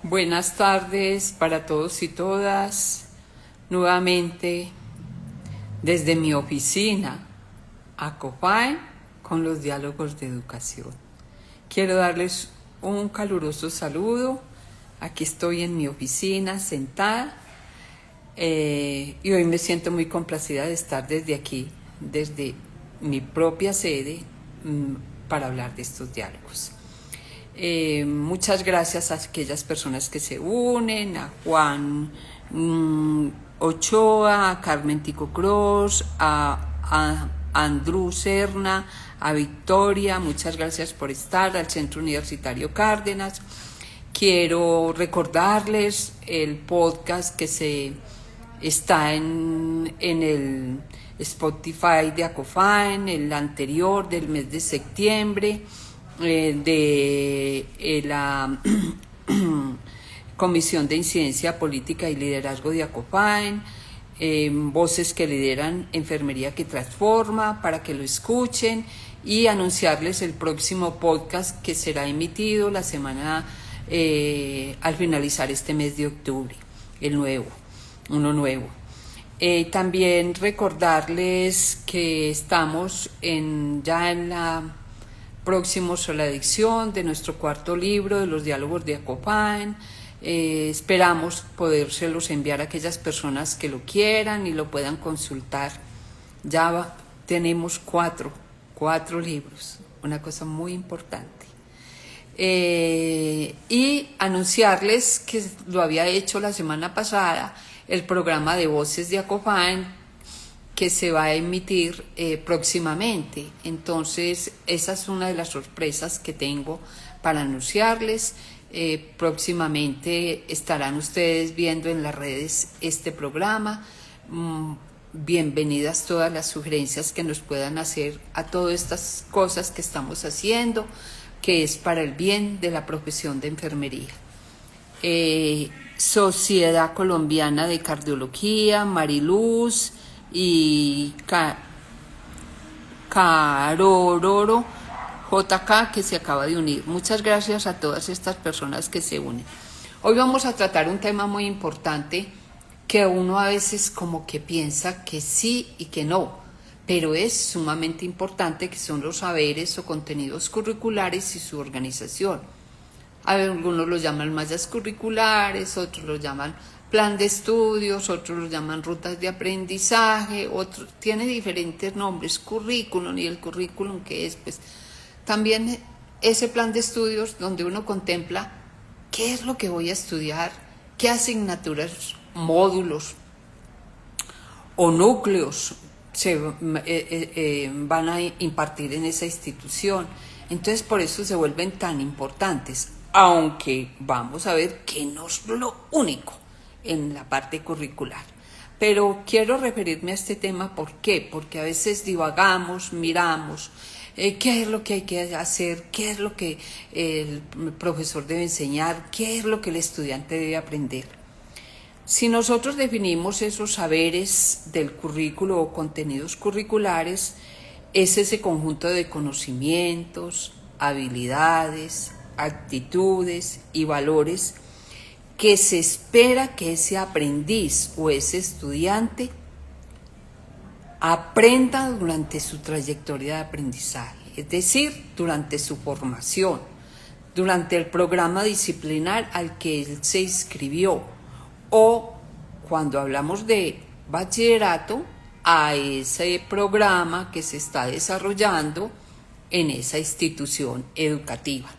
Buenas tardes para todos y todas. Nuevamente desde mi oficina, ACOFAE, con los diálogos de educación. Quiero darles un caluroso saludo. Aquí estoy en mi oficina sentada y hoy me siento muy complacida de estar desde aquí, desde mi propia sede, para hablar de estos diálogos. Muchas gracias a aquellas personas que se unen, a Juan Ochoa, a Carmen Tico Cross, a Andrew Serna, a Victoria, muchas gracias por estar, al Centro Universitario Cárdenas. Quiero recordarles el podcast que está en el Spotify de ACOFAE, el anterior del mes de septiembre, de la Comisión de Incidencia Política y Liderazgo de ACOFAE, Voces que Lideran Enfermería que Transforma, para que lo escuchen, y anunciarles el próximo podcast que será emitido la semana al finalizar este mes de octubre, uno nuevo. También recordarles que estamos ya en la próximos a la edición de nuestro cuarto libro de los diálogos de ACOFAE. Esperamos podérselos enviar a aquellas personas que lo quieran y lo puedan consultar. Ya tenemos cuatro libros, una cosa muy importante. Y anunciarles que lo había hecho la semana pasada, el programa de Voces de ACOFAE, que se va a emitir próximamente. Entonces, esa es una de las sorpresas que tengo para anunciarles. Próximamente estarán ustedes viendo en las redes este programa. Bienvenidas todas las sugerencias que nos puedan hacer a todas estas cosas que estamos haciendo, que es para el bien de la profesión de enfermería. Sociedad Colombiana de Cardiología, Mariluz y Carororo JK, que se acaba de unir. Muchas gracias a todas estas personas que se unen. Hoy vamos a tratar un tema muy importante que uno a veces como que piensa que sí y que no, pero es sumamente importante, que son los saberes o contenidos curriculares y su organización. Algunos los llaman mallas curriculares, otros los llaman plan de estudios, otros los llaman rutas de aprendizaje, otros tiene diferentes nombres, currículum, y el currículum que es, pues, también ese plan de estudios donde uno contempla qué es lo que voy a estudiar, qué asignaturas, módulos o núcleos se van a impartir en esa institución. Entonces, por eso se vuelven tan importantes, aunque vamos a ver que no es lo único en la parte curricular. Pero quiero referirme a este tema, ¿por qué? Porque a veces divagamos, miramos qué es lo que hay que hacer, qué es lo que el profesor debe enseñar, qué es lo que el estudiante debe aprender. Si nosotros definimos esos saberes del currículo o contenidos curriculares, es ese conjunto de conocimientos, habilidades, actitudes y valores que se espera que ese aprendiz o ese estudiante aprenda durante su trayectoria de aprendizaje, es decir, durante su formación, durante el programa disciplinar al que él se inscribió, o cuando hablamos de bachillerato, a ese programa que se está desarrollando en esa institución educativa.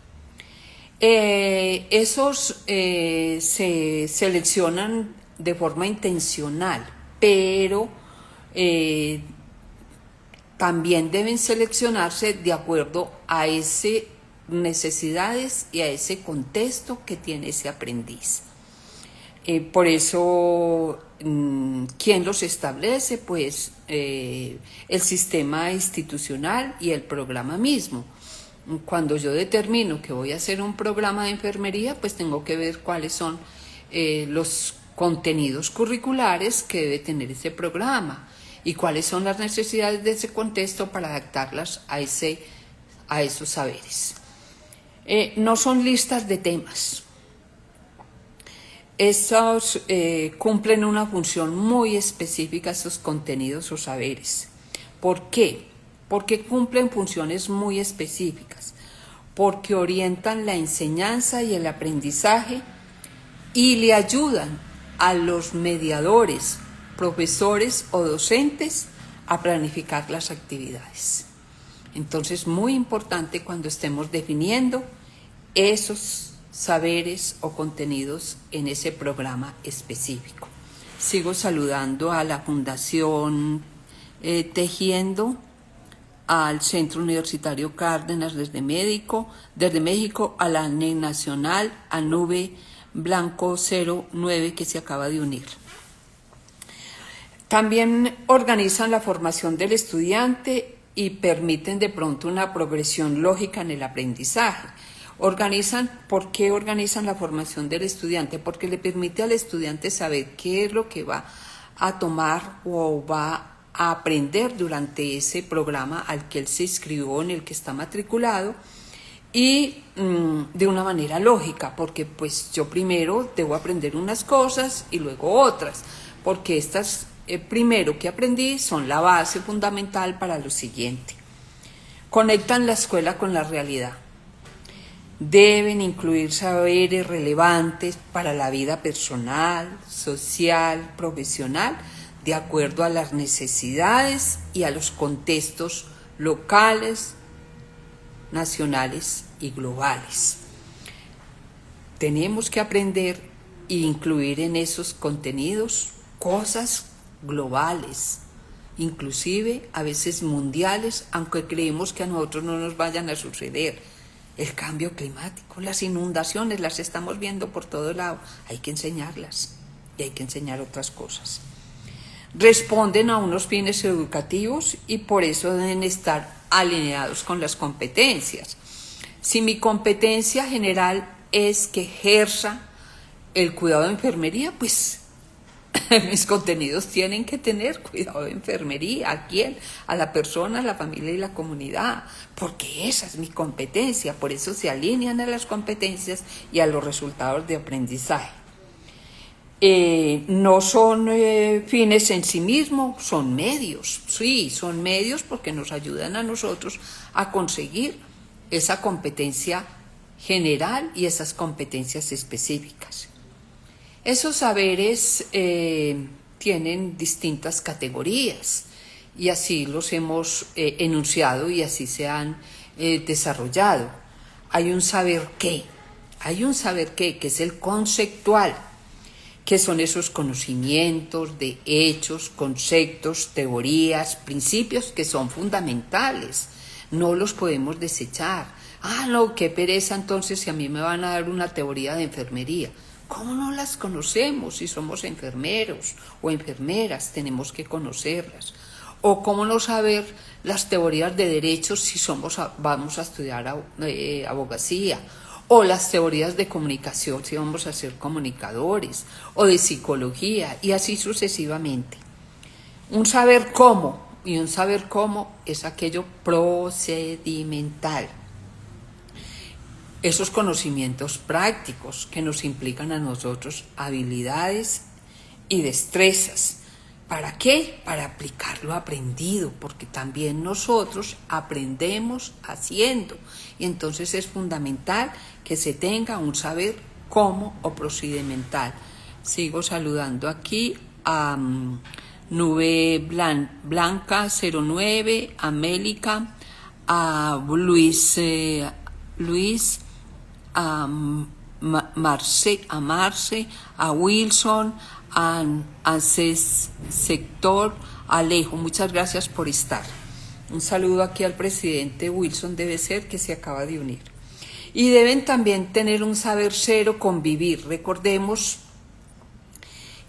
Esos se seleccionan de forma intencional, pero también deben seleccionarse de acuerdo a esas necesidades y a ese contexto que tiene ese aprendiz. Por eso, ¿quién los establece? Pues el sistema institucional y el programa mismo. Cuando yo determino que voy a hacer un programa de enfermería, pues tengo que ver cuáles son los contenidos curriculares que debe tener ese programa y cuáles son las necesidades de ese contexto para adaptarlas a esos saberes. No son listas de temas, Estos cumplen una función muy específica, estos contenidos o saberes. ¿Por qué? Porque cumplen funciones muy específicas, porque orientan la enseñanza y el aprendizaje y le ayudan a los mediadores, profesores o docentes a planificar las actividades. Entonces, muy importante cuando estemos definiendo esos saberes o contenidos en ese programa específico. Sigo saludando a la Fundación Tejiendo, al Centro Universitario Cárdenas desde México, a la ANEC Nacional, a Nube Blanco 09 que se acaba de unir. También organizan la formación del estudiante y permiten de pronto una progresión lógica en el aprendizaje. ¿Por qué organizan la formación del estudiante? Porque le permite al estudiante saber qué es lo que va a tomar o va a aprender durante ese programa al que él se inscribió, en el que está matriculado, y de una manera lógica, porque pues yo primero debo aprender unas cosas y luego otras, porque estas primero que aprendí son la base fundamental para lo siguiente. Conectan la escuela con la realidad. Deben incluir saberes relevantes para la vida personal, social, profesional, de acuerdo a las necesidades y a los contextos locales, nacionales y globales. Tenemos que aprender e incluir en esos contenidos cosas globales, inclusive a veces mundiales, aunque creemos que a nosotros no nos vayan a suceder. El cambio climático, las inundaciones, las estamos viendo por todo lado. Hay que enseñarlas y hay que enseñar otras cosas. Responden a unos fines educativos y por eso deben estar alineados con las competencias. Si mi competencia general es que ejerza el cuidado de enfermería, pues mis contenidos tienen que tener cuidado de enfermería. ¿A quién? A la persona, a la familia y la comunidad, porque esa es mi competencia. Por eso se alinean a las competencias y a los resultados de aprendizaje. No son fines en sí mismos, son medios. Sí, son medios porque nos ayudan a nosotros a conseguir esa competencia general y esas competencias específicas. Esos saberes tienen distintas categorías y así los hemos enunciado y así se han desarrollado. Hay un saber qué, que es el conceptual, que son esos conocimientos de hechos, conceptos, teorías, principios que son fundamentales. No los podemos desechar. No, qué pereza entonces si a mí me van a dar una teoría de enfermería. ¿Cómo no las conocemos si somos enfermeros o enfermeras? Tenemos que conocerlas. O cómo no saber las teorías de derechos si vamos a estudiar abogacía. O las teorías de comunicación si vamos a ser comunicadores. O de psicología y así sucesivamente. Un saber cómo, y un saber cómo es aquello procedimental. Esos conocimientos prácticos que nos implican a nosotros habilidades y destrezas. ¿Para qué? Para aplicar lo aprendido, porque también nosotros aprendemos haciendo. Y entonces es fundamental que se tenga un saber cómo o procedimental. Sigo saludando aquí a Nube Blanca 09, a Mélica, a Luis, a Marce, a Wilson, a Sector, a Alejo. Muchas gracias por estar. Un saludo aquí al presidente Wilson, debe ser que se acaba de unir. Y deben también tener un saber ser o convivir. Recordemos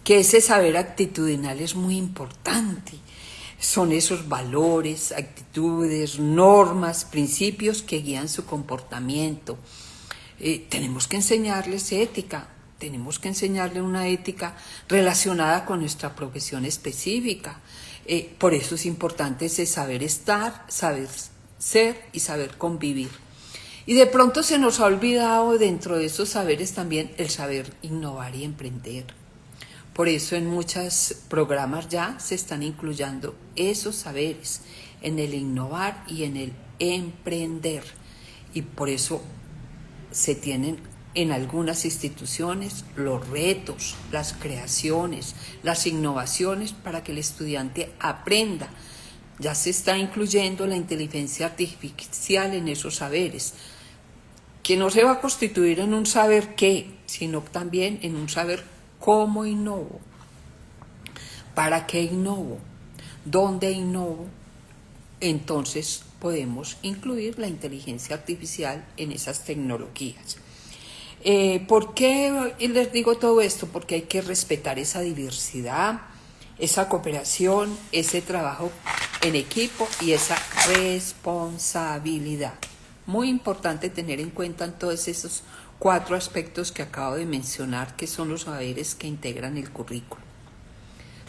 que ese saber actitudinal es muy importante. Son esos valores, actitudes, normas, principios que guían su comportamiento. Tenemos que enseñarles ética, tenemos que enseñarles una ética relacionada con nuestra profesión específica. Por eso es importante ese saber estar, saber ser y saber convivir. Y de pronto se nos ha olvidado dentro de esos saberes también el saber innovar y emprender. Por eso en muchos programas ya se están incluyendo esos saberes en el innovar y en el emprender. Y por eso se tienen en algunas instituciones los retos, las creaciones, las innovaciones para que el estudiante aprenda. Ya se está incluyendo la inteligencia artificial en esos saberes, que no se va a constituir en un saber qué, sino también en un saber cómo innovo, para qué innovo, dónde innovo. Entonces podemos incluir la inteligencia artificial en esas tecnologías. ¿Por qué les digo todo esto? Porque hay que respetar esa diversidad, esa cooperación, ese trabajo en equipo y esa responsabilidad. Muy importante tener en cuenta en todos esos 4 aspectos que acabo de mencionar, que son los saberes que integran el currículo.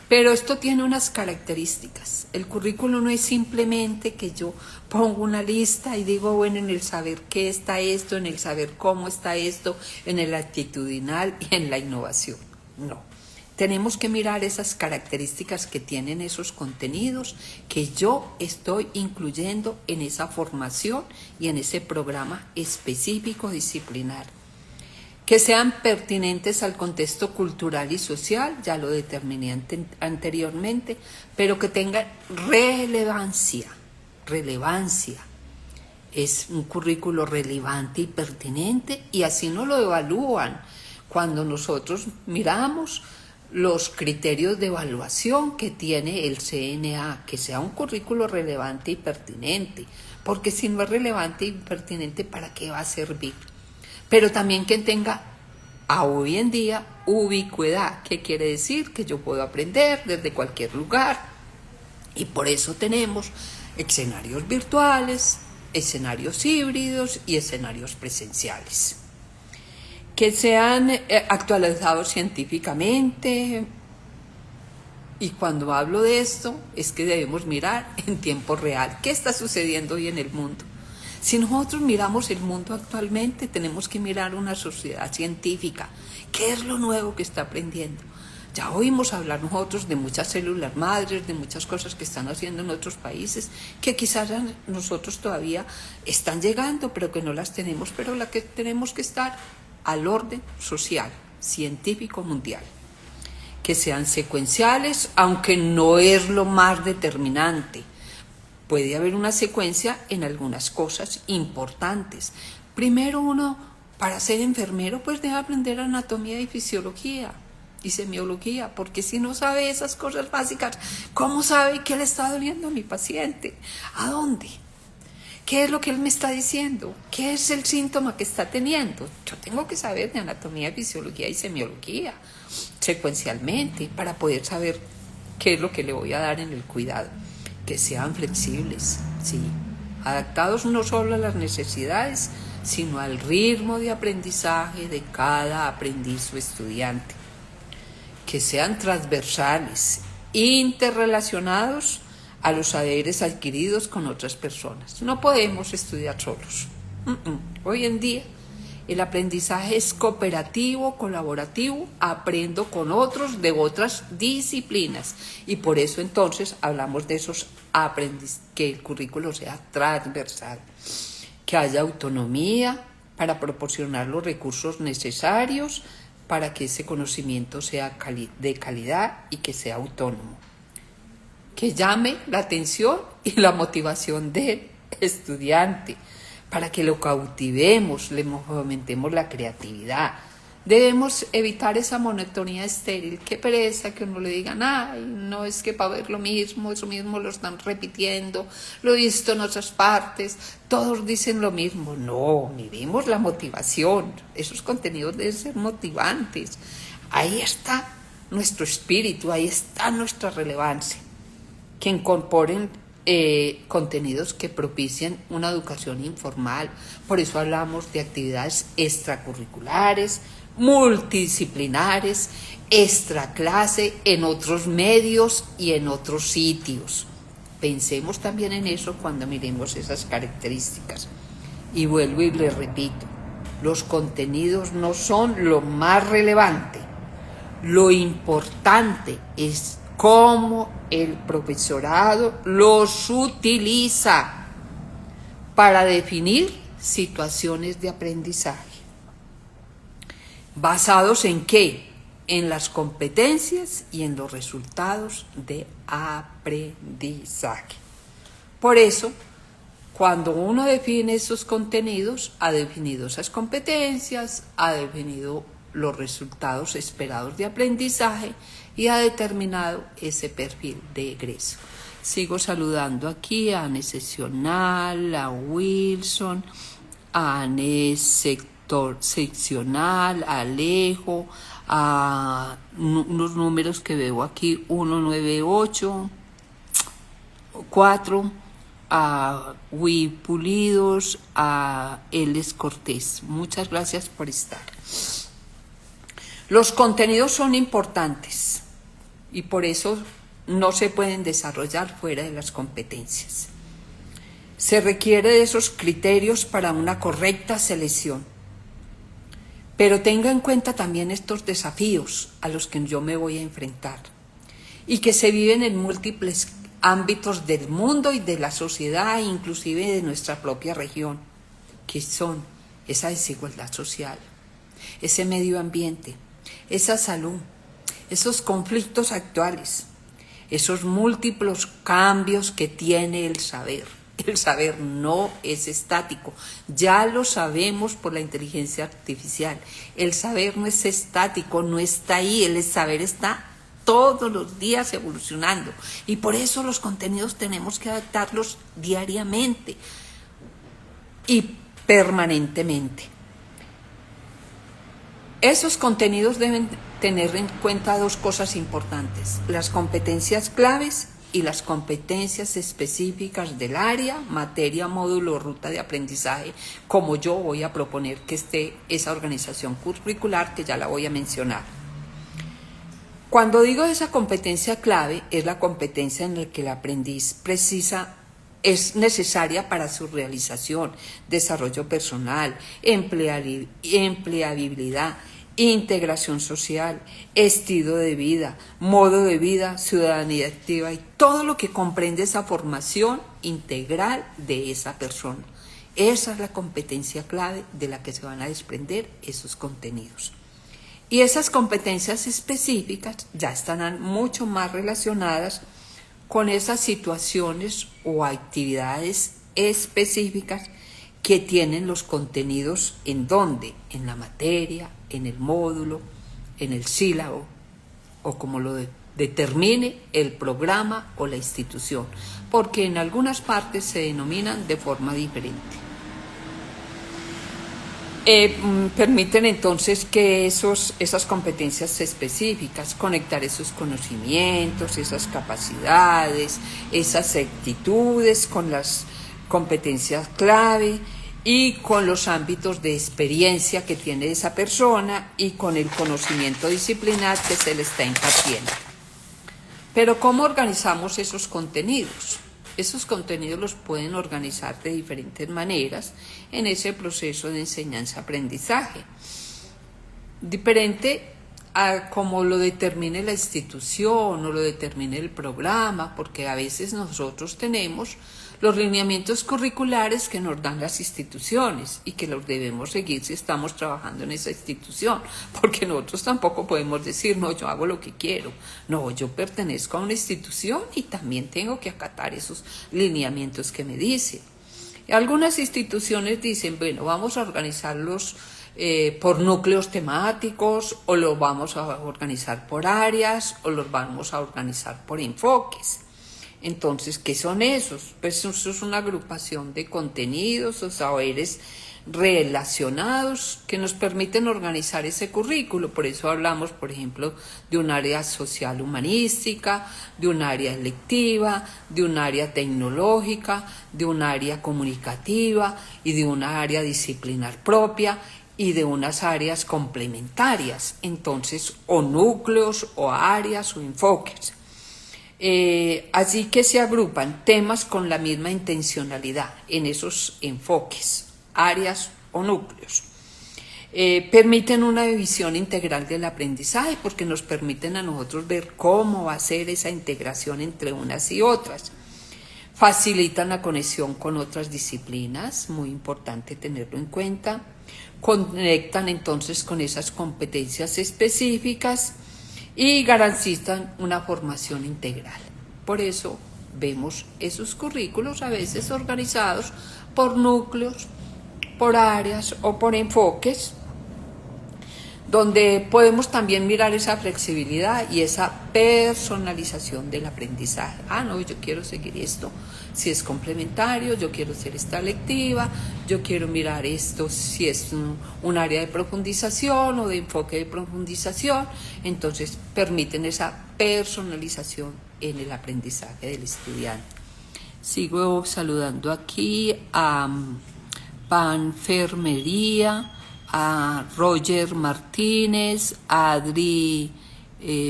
Pero esto tiene unas características. El currículo no es simplemente que yo pongo una lista y digo, bueno, en el saber qué está esto, en el saber cómo está esto, en el actitudinal y en la innovación. No. Tenemos que mirar esas características que tienen esos contenidos que yo estoy incluyendo en esa formación y en ese programa específico disciplinar. Que sean pertinentes al contexto cultural y social, ya lo determiné anteriormente, pero que tengan relevancia. Es un currículo relevante y pertinente y así nos lo evalúan. Cuando nosotros miramos los criterios de evaluación que tiene el CNA, que sea un currículo relevante y pertinente, porque si no es relevante y pertinente, ¿para qué va a servir? Pero también que tenga a hoy en día ubicuidad, que quiere decir que yo puedo aprender desde cualquier lugar. Y por eso tenemos escenarios virtuales, escenarios híbridos y escenarios presenciales. Que sean actualizados científicamente. Y cuando hablo de esto, es que debemos mirar en tiempo real qué está sucediendo hoy en el mundo. Si nosotros miramos el mundo actualmente, tenemos que mirar una sociedad científica. ¿Qué es lo nuevo que está aprendiendo? Ya oímos hablar nosotros de muchas células madres, de muchas cosas que están haciendo en otros países, que quizás a nosotros todavía están llegando, pero que no las tenemos, pero la que tenemos que estar al orden social, científico mundial. Que sean secuenciales, aunque no es lo más determinante. Puede haber una secuencia en algunas cosas importantes. Primero uno, para ser enfermero, pues debe aprender anatomía y fisiología y semiología, porque si no sabe esas cosas básicas, ¿cómo sabe qué le está doliendo a mi paciente? ¿A dónde? ¿Qué es lo que él me está diciendo? ¿Qué es el síntoma que está teniendo? Yo tengo que saber de anatomía, fisiología y semiología secuencialmente para poder saber qué es lo que le voy a dar en el cuidado. Que sean flexibles, sí, adaptados no solo a las necesidades, sino al ritmo de aprendizaje de cada aprendiz o estudiante. Que sean transversales, interrelacionados a los saberes adquiridos con otras personas. No podemos estudiar solos. Hoy en día el aprendizaje es cooperativo, colaborativo, aprendo con otros de otras disciplinas y por eso entonces hablamos de esos aprendizajes, que el currículo sea transversal, que haya autonomía para proporcionar los recursos necesarios para que ese conocimiento sea de calidad y que sea autónomo, que llame la atención y la motivación del estudiante, para que lo cautivemos, le fomentemos la creatividad. Debemos evitar esa monotonía estéril, qué pereza que uno le digan, ay, no es que para ver lo mismo, eso mismo lo están repitiendo, lo he visto en otras partes, todos dicen lo mismo. No, miremos la motivación, esos contenidos deben ser motivantes. Ahí está nuestro espíritu, ahí está nuestra relevancia, que incorporen contenidos que propicien una educación informal. Por eso hablamos de actividades extracurriculares, multidisciplinares, extraclase en otros medios y en otros sitios. Pensemos también en eso cuando miremos esas características. Y vuelvo y les repito, los contenidos no son lo más relevante. Lo importante es cómo el profesorado los utiliza para definir situaciones de aprendizaje. ¿Basados en qué? En las competencias y en los resultados de aprendizaje. Por eso, cuando uno define esos contenidos, ha definido esas competencias, ha definido los resultados esperados de aprendizaje y ha determinado ese perfil de egreso. Sigo saludando aquí a Anne Seccional, a Wilson, a Anne Seccional, a Alejo, a unos números que veo aquí, 198, 4, a Wii Pulidos, a Eles Cortés. Muchas gracias por estar. Los contenidos son importantes y por eso no se pueden desarrollar fuera de las competencias. Se requiere de esos criterios para una correcta selección. Pero tenga en cuenta también estos desafíos a los que yo me voy a enfrentar y que se viven en múltiples ámbitos del mundo y de la sociedad, inclusive de nuestra propia región, que son esa desigualdad social, ese medio ambiente, esa salud, esos conflictos actuales, esos múltiples cambios que tiene el saber. El saber no es estático, ya lo sabemos por la inteligencia artificial. El saber no es estático, no está ahí, el saber está todos los días evolucionando y por eso los contenidos tenemos que adaptarlos diariamente y permanentemente. Esos contenidos deben tener en cuenta dos cosas importantes: las competencias claves y las competencias específicas del área, materia, módulo o ruta de aprendizaje, como yo voy a proponer que esté esa organización curricular, que ya la voy a mencionar. Cuando digo esa competencia clave, es la competencia en la que el aprendiz es necesaria para su realización, desarrollo personal, empleabilidad, integración social, estilo de vida, modo de vida, ciudadanía activa y todo lo que comprende esa formación integral de esa persona. Esa es la competencia clave de la que se van a desprender esos contenidos. Y esas competencias específicas ya están mucho más relacionadas con esas situaciones o actividades específicas que tienen los contenidos en dónde, en la materia, en el módulo, en el sílabo o como lo determine el programa o la institución, porque en algunas partes se denominan de forma diferente. Permiten entonces que esas competencias específicas, conectar esos conocimientos, esas capacidades, esas actitudes con las competencias clave y con los ámbitos de experiencia que tiene esa persona y con el conocimiento disciplinar que se le está impartiendo. Pero ¿cómo organizamos esos contenidos? Esos contenidos los pueden organizar de diferentes maneras en ese proceso de enseñanza-aprendizaje. Diferente a como lo determine la institución o lo determine el programa, porque a veces nosotros tenemos los lineamientos curriculares que nos dan las instituciones y que los debemos seguir si estamos trabajando en esa institución, porque nosotros tampoco podemos decir, no, yo hago lo que quiero. No, yo pertenezco a una institución y también tengo que acatar esos lineamientos que me dicen. Y algunas instituciones dicen, bueno, vamos a organizarlos por núcleos temáticos, o los vamos a organizar por áreas, o los vamos a organizar por enfoques. Entonces, ¿qué son esos? Pues eso es una agrupación de contenidos o saberes relacionados que nos permiten organizar ese currículo. Por eso hablamos, por ejemplo, de un área social humanística, de un área electiva, de un área tecnológica, de un área comunicativa y de una área disciplinar propia y de unas áreas complementarias. Entonces, o núcleos o áreas o enfoques. Así que se agrupan temas con la misma intencionalidad en esos enfoques, áreas o núcleos. Permiten una visión integral del aprendizaje porque nos permiten a nosotros ver cómo va a ser esa integración entre unas y otras. Facilitan la conexión con otras disciplinas, muy importante tenerlo en cuenta. Conectan entonces con esas competencias específicas y garantizan una formación integral. Por eso vemos esos currículos a veces organizados por núcleos, por áreas o por enfoques, donde podemos también mirar esa flexibilidad y esa personalización del aprendizaje. No, yo quiero seguir esto si es complementario, yo quiero hacer esta lectiva, yo quiero mirar esto si es un área de profundización o de enfoque de profundización. Entonces permiten esa personalización en el aprendizaje del estudiante. Sigo saludando aquí a Panfermería, a Roger Martínez, a Adri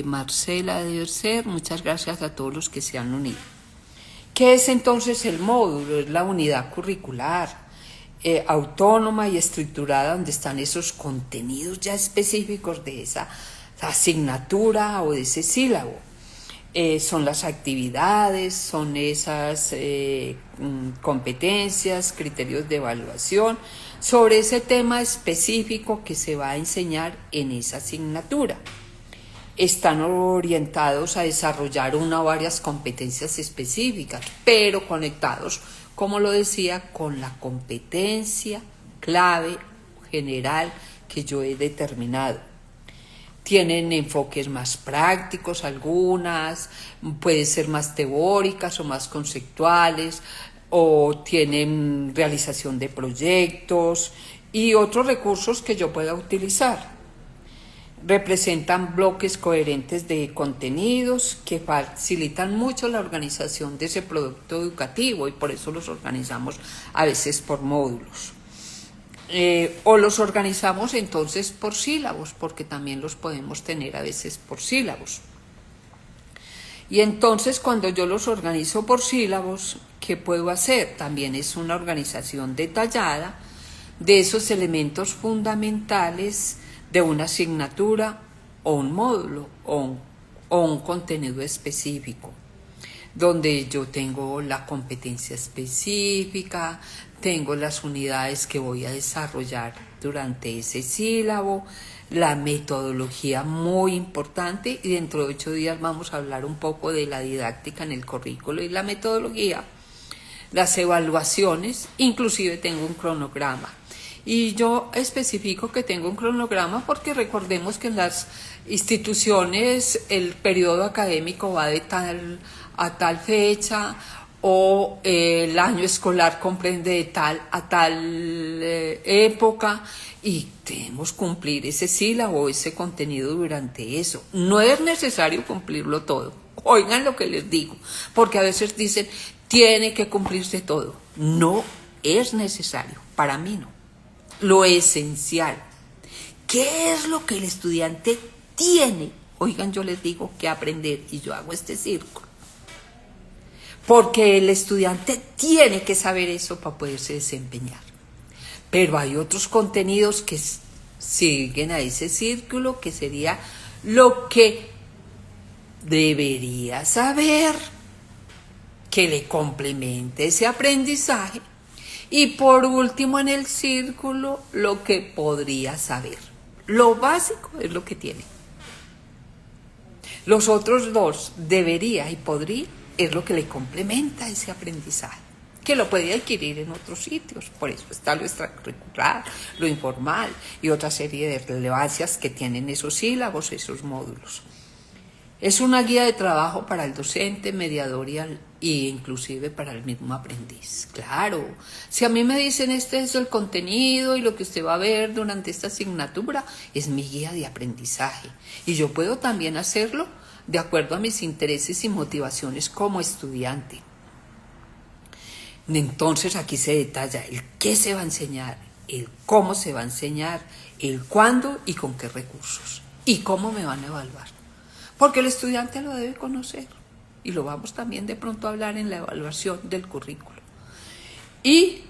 Marcela debe ser. Muchas gracias a todos los que se han unido. ¿Qué es entonces el módulo? Es la unidad curricular autónoma y estructurada donde están esos contenidos ya específicos de esa asignatura o de ese sílabo. Son las actividades, son esas competencias, criterios de evaluación sobre ese tema específico que se va a enseñar en esa asignatura. Están orientados a desarrollar una o varias competencias específicas, pero conectados, como lo decía, con la competencia clave general que yo he determinado. Tienen enfoques más prácticos algunas, pueden ser más teóricas o más conceptuales, o tienen realización de proyectos y otros recursos que yo pueda utilizar. Representan bloques coherentes de contenidos que facilitan mucho la organización de ese producto educativo y por eso los organizamos a veces por módulos. O los organizamos entonces por sílabos, porque también los podemos tener a veces por sílabos. Y entonces cuando yo los organizo por sílabos, ¿qué puedo hacer? También es una organización detallada de esos elementos fundamentales de una asignatura o un módulo o un contenido específico, donde yo tengo la competencia específica, tengo las unidades que voy a desarrollar durante ese sílabo, la metodología muy importante, y dentro de 8 días vamos a hablar un poco de la didáctica en el currículo y la metodología, las evaluaciones, inclusive tengo un cronograma. Y yo especifico que tengo un cronograma porque recordemos que en las instituciones el periodo académico va de tal a tal fecha, o el año escolar comprende de tal a tal época, y debemos cumplir ese sílabo, ese contenido durante eso. No es necesario cumplirlo todo. Oigan lo que les digo, porque a veces dicen, tiene que cumplirse todo. No es necesario, para mí no. Lo esencial, ¿qué es lo que el estudiante tiene? Oigan, yo les digo que aprender, y yo hago este círculo. Porque el estudiante tiene que saber eso para poderse desempeñar. Pero hay otros contenidos que siguen a ese círculo, que sería lo que debería saber, que le complemente ese aprendizaje. Y por último en el círculo, lo que podría saber. Lo básico es lo que tiene. Los otros dos, debería y podría, es lo que le complementa ese aprendizaje, que lo puede adquirir en otros sitios. Por eso está lo extracurricular, lo informal y otra serie de relevancias que tienen esos sílabos, esos módulos. Es una guía de trabajo para el docente, mediador y inclusive para el mismo aprendiz. Claro, si a mí me dicen este es el contenido y lo que usted va a ver durante esta asignatura, es mi guía de aprendizaje. Y yo puedo también hacerlo de acuerdo a mis intereses y motivaciones como estudiante. Entonces aquí se detalla el qué se va a enseñar, el cómo se va a enseñar, el cuándo y con qué recursos, y cómo me van a evaluar. Porque el estudiante lo debe conocer, y lo vamos también de pronto a hablar en la evaluación del currículo. Y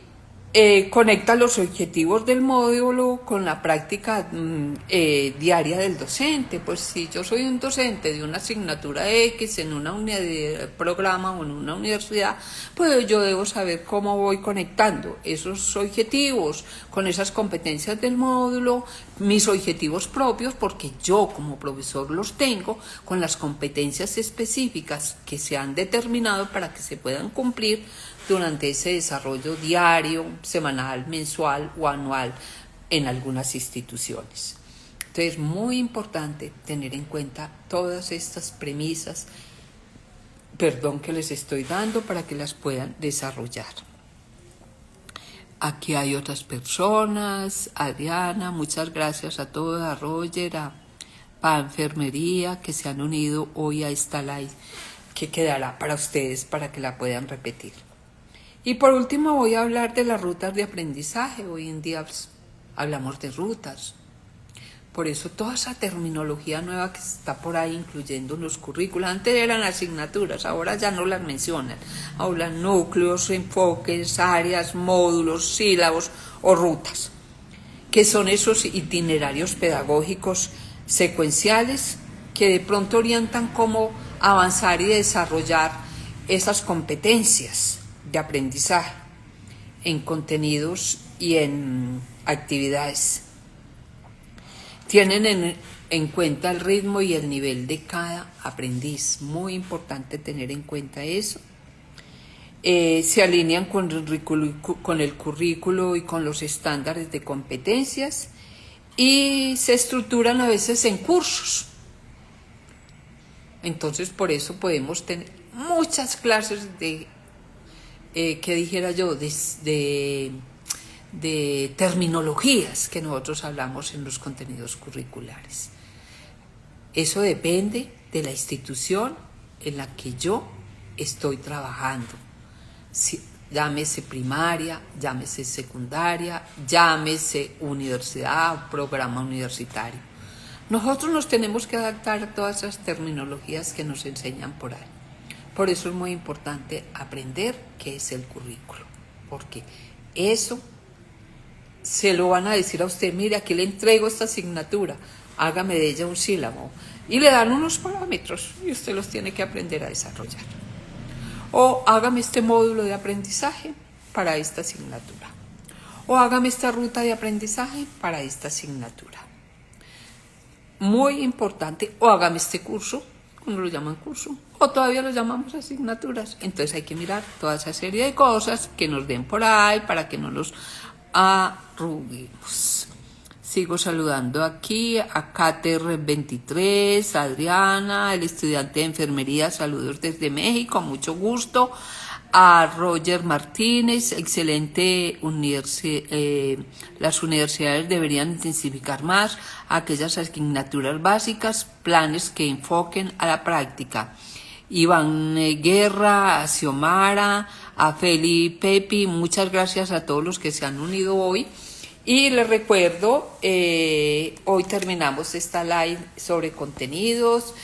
Conecta los objetivos del módulo con la práctica diaria del docente. Pues si yo soy un docente de una asignatura X en una unidad de programa o en una universidad, pues yo debo saber cómo voy conectando esos objetivos con esas competencias del módulo, mis objetivos propios, porque yo como profesor los tengo con las competencias específicas que se han determinado para que se puedan cumplir durante ese desarrollo diario, semanal, mensual o anual en algunas instituciones. Entonces es muy importante tener en cuenta todas estas premisas, que les estoy dando para que las puedan desarrollar. Aquí hay otras personas, Adriana, muchas gracias a todas, a Roger, a Enfermería, que se han unido hoy a esta live, que quedará para ustedes para que la puedan repetir. Y por último voy a hablar de las rutas de aprendizaje. Hoy en día hablamos de rutas. Por eso toda esa terminología nueva que está por ahí incluyendo en los currículos. Antes eran asignaturas, ahora ya no las mencionan. Hablan núcleos, enfoques, áreas, módulos, sílabos o rutas. Que son esos itinerarios pedagógicos secuenciales que de pronto orientan cómo avanzar y desarrollar esas competencias de aprendizaje en contenidos y en actividades. Tienen en cuenta el ritmo y el nivel de cada aprendiz. Muy importante tener en cuenta eso. Se alinean con el currículo y con los estándares de competencias y se estructuran a veces en cursos. Entonces por eso podemos tener muchas clases de que dijera yo, de terminologías que nosotros hablamos en los contenidos curriculares. Eso depende de la institución en la que yo estoy trabajando. Llámese primaria, llámese secundaria, llámese universidad, programa universitario. Nosotros nos tenemos que adaptar a todas esas terminologías que nos enseñan por ahí. Por eso es muy importante aprender qué es el currículo, porque eso se lo van a decir a usted, mire, aquí le entrego esta asignatura, hágame de ella un sílabo, y le dan unos parámetros y usted los tiene que aprender a desarrollar. O hágame este módulo de aprendizaje para esta asignatura, o hágame esta ruta de aprendizaje para esta asignatura. Muy importante, o hágame este curso, uno lo llaman curso, o todavía lo llamamos asignaturas. Entonces hay que mirar toda esa serie de cosas que nos den por ahí para que no nos arruguemos. Sigo saludando aquí a Cater23, Adriana, el estudiante de enfermería, saludos desde México, mucho gusto. A Roger Martínez, excelente las universidades deberían intensificar más aquellas asignaturas básicas, planes que enfoquen a la práctica. Iván Guerra, a Xiomara, a Feli Pepi, muchas gracias a todos los que se han unido hoy. Y les recuerdo, hoy terminamos esta live sobre contenidos,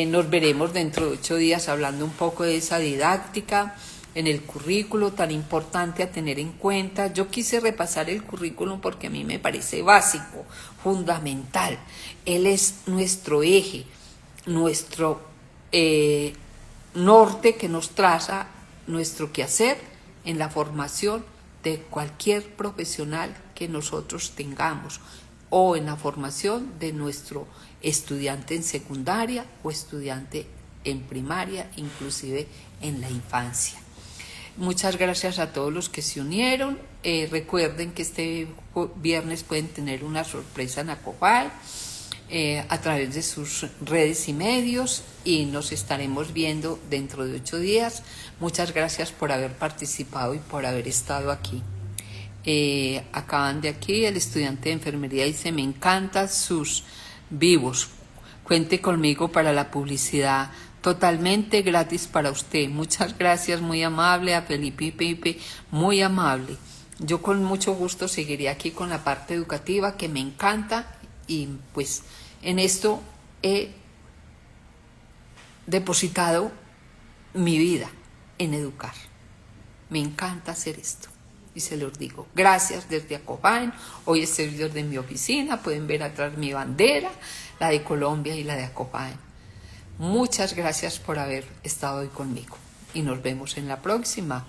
nos veremos dentro de 8 días hablando un poco de esa didáctica en el currículo tan importante a tener en cuenta. Yo quise repasar el currículum porque a mí me parece básico, fundamental. Él es nuestro eje, nuestro norte que nos traza nuestro quehacer en la formación de cualquier profesional que nosotros tengamos o en la formación de nuestro estudiante en secundaria o estudiante en primaria, inclusive en la infancia. Muchas gracias a todos los que se unieron. Recuerden que este viernes pueden tener una sorpresa en Acopal a través de sus redes y medios y nos estaremos viendo dentro de 8 días. Muchas gracias por haber participado y por haber estado aquí. Acaban de aquí, el estudiante de enfermería dice, me encantan sus vivos. Cuente conmigo para la publicidad. Totalmente gratis para usted. Muchas gracias, muy amable. A Felipe Pepe, muy amable. Yo con mucho gusto seguiré aquí con la parte educativa que me encanta y pues en esto he depositado mi vida en educar. Me encanta hacer esto. y se los digo. Gracias desde Acopaen. Hoy estoy desde mi oficina, pueden ver atrás mi bandera, la de Colombia y la de Acopaen. Muchas gracias por haber estado hoy conmigo y nos vemos en la próxima.